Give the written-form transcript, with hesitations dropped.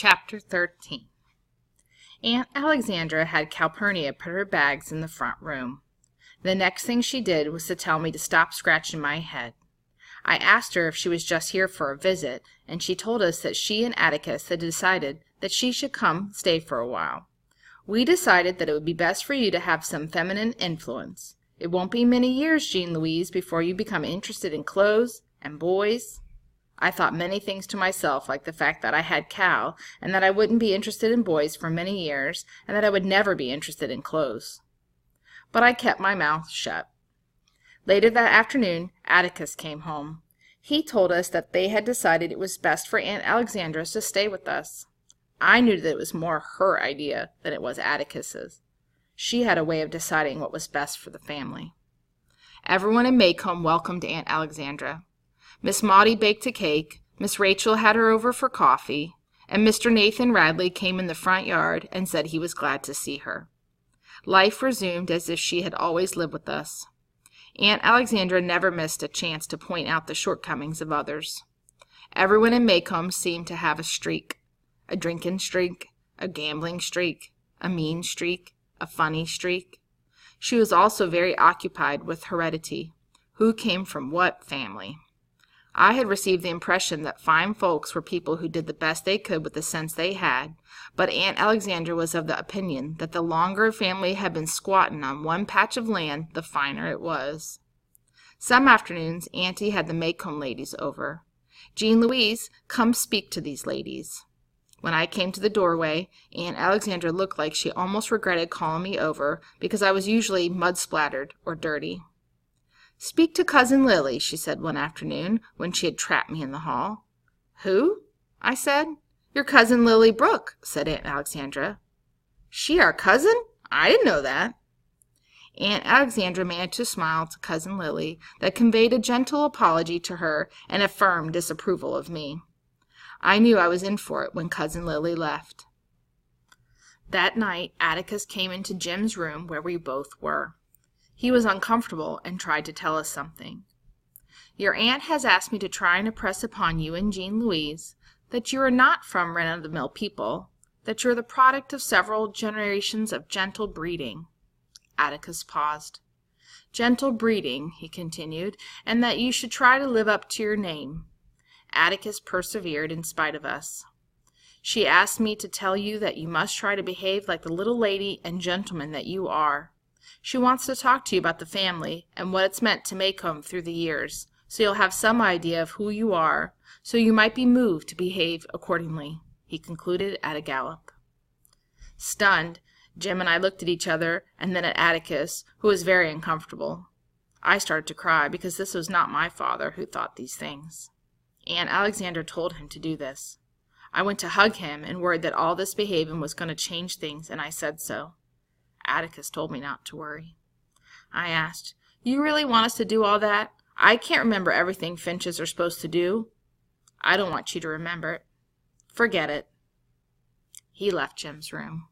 Chapter 13. Aunt Alexandra had Calpurnia put her bags in the front room. The next thing she did was to tell me to stop scratching my head. I asked her if she was just here for a visit, and she told us that she and Atticus had decided that she should come stay for a while. We decided that it would be best for you to have some feminine influence. It won't be many years, Jean Louise, before you become interested in clothes and boys. I thought many things to myself, like the fact that I had Cal, and that I wouldn't be interested in boys for many years, and that I would never be interested in clothes. But I kept my mouth shut. Later that afternoon, Atticus came home. He told us that they had decided it was best for Aunt Alexandra to stay with us. I knew that it was more her idea than it was Atticus's. She had a way of deciding what was best for the family. Everyone in Maycomb welcomed Aunt Alexandra. Miss Maudie baked a cake, Miss Rachel had her over for coffee, and Mr. Nathan Radley came in the front yard and said he was glad to see her. Life resumed as if she had always lived with us. Aunt Alexandra never missed a chance to point out the shortcomings of others. Everyone in Maycomb seemed to have a streak, a drinking streak, a gambling streak, a mean streak, a funny streak. She was also very occupied with heredity. Who came from what family? I had received the impression that fine folks were people who did the best they could with the sense they had, but Aunt Alexandra was of the opinion that the longer a family had been squatting on one patch of land, the finer it was. Some afternoons Auntie had the Maycomb ladies over. Jean Louise, come speak to these ladies. When I came to the doorway, Aunt Alexandra looked like she almost regretted calling me over, because I was usually mud-splattered or dirty. "Speak to Cousin Lily," she said one afternoon, when she had trapped me in the hall. "Who?" I said. "Your Cousin Lily Brooke," said Aunt Alexandra. "She our cousin? I didn't know that." Aunt Alexandra managed to smile to Cousin Lily that conveyed a gentle apology to her and a firm disapproval of me. I knew I was in for it when Cousin Lily left. That night Atticus came into Jim's room where we both were. He was uncomfortable and tried to tell us something. "Your aunt has asked me to try and impress upon you and Jean Louise that you are not from run-of-the-mill people, that you are the product of several generations of gentle breeding." Atticus paused. "Gentle breeding," he continued, "and that you should try to live up to your name." Atticus persevered in spite of us. "She asked me to tell you that you must try to behave like the little lady and gentleman that you are. She wants to talk to you about the family and what it's meant to Maycomb through the years, so you'll have some idea of who you are, so you might be moved to behave accordingly," he concluded at a gallop. Stunned, Jim and I looked at each other and then at Atticus, who was very uncomfortable. I started to cry because this was not my father who thought these things. Aunt Alexandra told him to do this. I went to hug him and worried that all this behaving was going to change things, and I said so. Atticus told me not to worry. I asked, "You really want us to do all that? I can't remember everything Finches are supposed to do." "I don't want you to remember it." "Forget it." He left Jim's room.